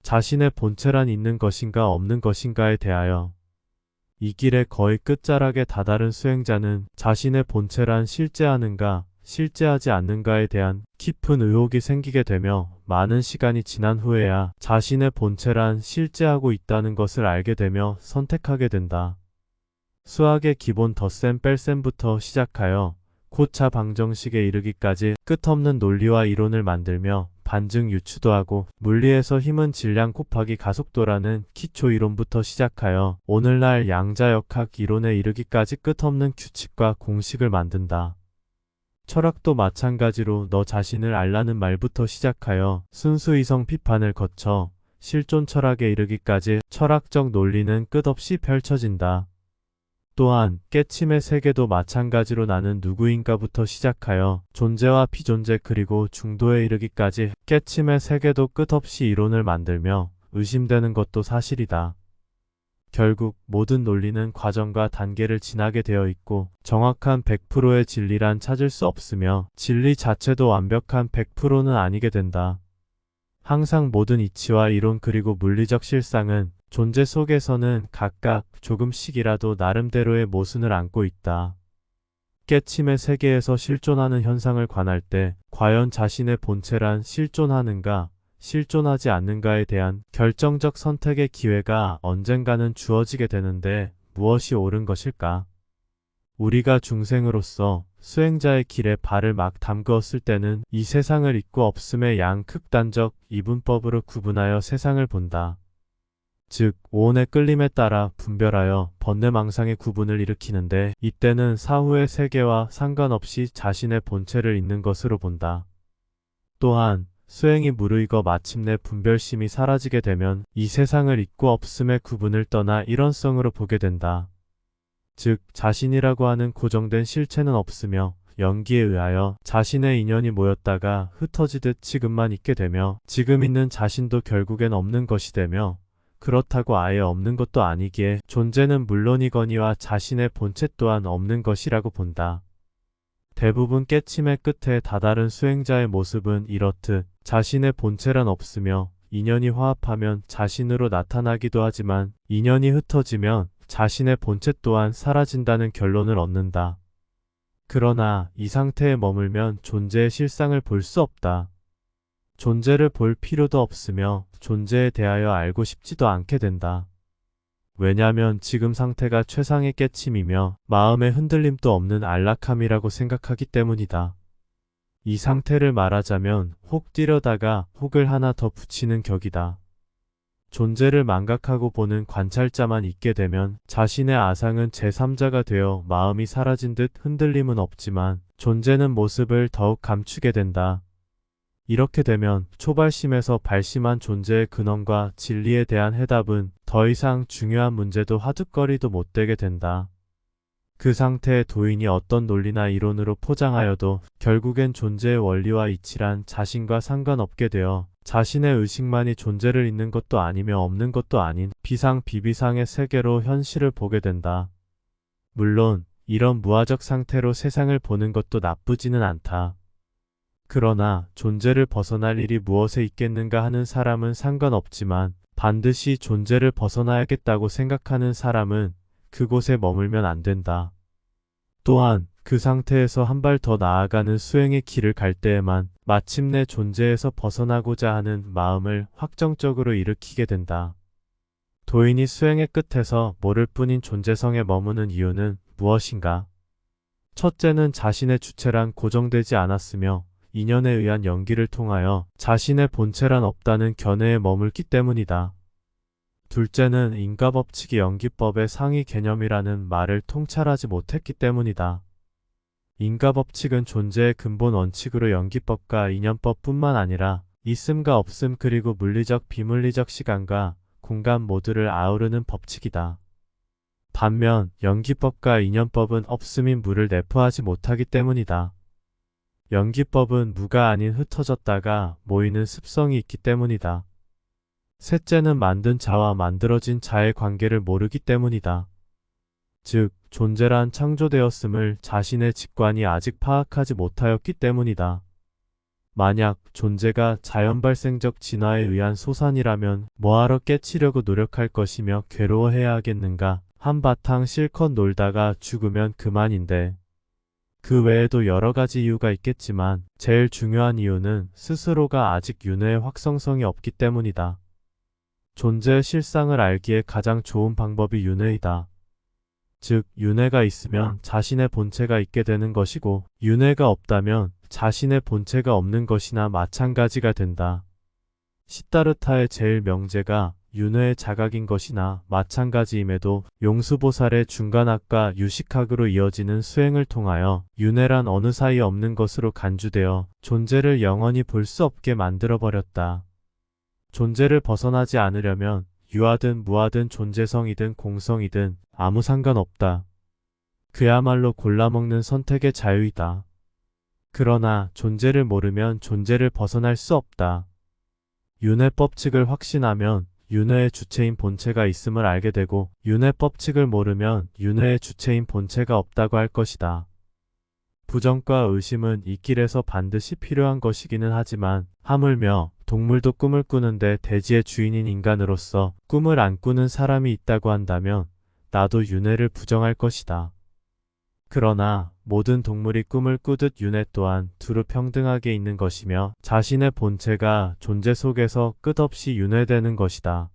자신의 본체란 있는 것인가 없는 것인가에 대하여 이 길의 거의 끝자락에 다다른 수행자는 자신의 본체란 실제하는가, 실제하지 않는가에 대한 깊은 의혹이 생기게 되며 많은 시간이 지난 후에야 자신의 본체란 실제하고 있다는 것을 알게 되며 선택하게 된다. 수학의 기본 덧셈 뺄셈부터 시작하여 고차 방정식에 이르기까지 끝없는 논리와 이론을 만들며 반증 유추도 하고 물리에서 힘은 질량 곱하기 가속도라는 기초 이론부터 시작하여 오늘날 양자역학 이론에 이르기까지 끝없는 규칙과 공식을 만든다. 철학도 마찬가지로 너 자신을 알라는 말부터 시작하여 순수 이성 비판을 거쳐 실존 철학에 이르기까지 철학적 논리는 끝없이 펼쳐진다. 또한 깨침의 세계도 마찬가지로 나는 누구인가부터 시작하여 존재와 비존재 그리고 중도에 이르기까지 깨침의 세계도 끝없이 이론을 만들며 의심되는 것도 사실이다. 결국 모든 논리는 과정과 단계를 지나게 되어 있고 정확한 100%의 진리란 찾을 수 없으며 진리 자체도 완벽한 100%는 아니게 된다. 항상 모든 이치와 이론 그리고 물리적 실상은 존재 속에서는 각각 조금씩이라도 나름대로의 모순을 안고 있다. 깨침의 세계에서 실존하는 현상을 관할 때 과연 자신의 본체란 실존하는가, 실존하지 않는가에 대한 결정적 선택의 기회가 언젠가는 주어지게 되는데 무엇이 옳은 것일까? 우리가 중생으로서 수행자의 길에 발을 막 담그었을 때는 이 세상을 있고 없음의 양 극단적 이분법으로 구분하여 세상을 본다. 즉 오온의 끌림에 따라 분별하여 번뇌망상의 구분을 일으키는데 이때는 사후의 세계와 상관없이 자신의 본체를 있는 것으로 본다. 또한 수행이 무르익어 마침내 분별심이 사라지게 되면 이 세상을 있고 없음의 구분을 떠나 일원성으로 보게 된다. 즉 자신이라고 하는 고정된 실체는 없으며 연기에 의하여 자신의 인연이 모였다가 흩어지듯 지금만 있게 되며 지금 있는 자신도 결국엔 없는 것이 되며 그렇다고 아예 없는 것도 아니기에 존재는 물론이거니와 자신의 본체 또한 없는 것이라고 본다. 대부분 깨침의 끝에 다다른 수행자의 모습은 이렇듯 자신의 본체란 없으며 인연이 화합하면 자신으로 나타나기도 하지만 인연이 흩어지면 자신의 본체 또한 사라진다는 결론을 얻는다. 그러나 이 상태에 머물면 존재의 실상을 볼 수 없다. 존재를 볼 필요도 없으며 존재에 대하여 알고 싶지도 않게 된다. 왜냐하면 지금 상태가 최상의 깨침이며 마음의 흔들림도 없는 안락함이라고 생각하기 때문이다. 이 상태를 말하자면 혹 뛰려다가 혹을 하나 더 붙이는 격이다. 존재를 망각하고 보는 관찰자만 있게 되면 자신의 아상은 제3자가 되어 마음이 사라진 듯 흔들림은 없지만 존재는 모습을 더욱 감추게 된다. 이렇게 되면 초발심에서 발심한 존재의 근원과 진리에 대한 해답은 더 이상 중요한 문제도 화두거리도 못되게 된다. 그 상태의 도인이 어떤 논리나 이론으로 포장하여도 결국엔 존재의 원리와 이치란 자신과 상관없게 되어 자신의 의식만이 존재를 있는 것도 아니며 없는 것도 아닌 비상비비상의 세계로 현실을 보게 된다. 물론 이런 무아적 상태로 세상을 보는 것도 나쁘지는 않다. 그러나 존재를 벗어날 일이 무엇에 있겠는가 하는 사람은 상관없지만 반드시 존재를 벗어나야겠다고 생각하는 사람은 그곳에 머물면 안 된다. 또한 그 상태에서 한 발 더 나아가는 수행의 길을 갈 때에만 마침내 존재에서 벗어나고자 하는 마음을 확정적으로 일으키게 된다. 도인이 수행의 끝에서 모를 뿐인 존재성에 머무는 이유는 무엇인가? 첫째는 자신의 주체란 고정되지 않았으며 인연에 의한 연기를 통하여 자신의 본체란 없다는 견해에 머물기 때문이다. 둘째는 인과법칙이 연기법의 상위 개념이라는 말을 통찰하지 못했기 때문이다. 인과법칙은 존재의 근본 원칙으로 연기법과 인연법뿐만 아니라 있음과 없음 그리고 물리적 비물리적 시간과 공간 모두를 아우르는 법칙이다. 반면 연기법과 인연법은 없음인 무를 내포하지 못하기 때문이다. 연기법은 무가 아닌 흩어졌다가 모이는 습성이 있기 때문이다. 셋째는 만든 자와 만들어진 자의 관계를 모르기 때문이다. 즉, 존재란 창조되었음을 자신의 직관이 아직 파악하지 못하였기 때문이다. 만약 존재가 자연발생적 진화에 의한 소산이라면 뭐하러 깨치려고 노력할 것이며 괴로워해야 하겠는가? 한바탕 실컷 놀다가 죽으면 그만인데. 그 외에도 여러 가지 이유가 있겠지만 제일 중요한 이유는 스스로가 아직 윤회의 확성성이 없기 때문이다. 존재의 실상을 알기에 가장 좋은 방법이 윤회이다. 즉, 윤회가 있으면 자신의 본체가 있게 되는 것이고, 윤회가 없다면 자신의 본체가 없는 것이나 마찬가지가 된다. 시다르타의 제일 명제가 윤회의 자각인 것이나 마찬가지임에도 용수보살의 중간학과 유식학으로 이어지는 수행을 통하여 윤회란 어느 사이 없는 것으로 간주되어 존재를 영원히 볼 수 없게 만들어버렸다. 존재를 벗어나지 않으려면 유하든 무하든 존재성이든 공성이든 아무 상관없다. 그야말로 골라먹는 선택의 자유이다. 그러나 존재를 모르면 존재를 벗어날 수 없다. 윤회 법칙을 확신하면 윤회의 주체인 본체가 있음을 알게 되고, 윤회 법칙을 모르면 윤회의 주체인 본체가 없다고 할 것이다. 부정과 의심은 이 길에서 반드시 필요한 것이기는 하지만, 하물며 동물도 꿈을 꾸는데 대지의 주인인 인간으로서 꿈을 안 꾸는 사람이 있다고 한다면 나도 윤회를 부정할 것이다. 그러나 모든 동물이 꿈을 꾸듯 윤회 또한 두루 평등하게 있는 것이며 자신의 본체가 존재 속에서 끝없이 윤회되는 것이다.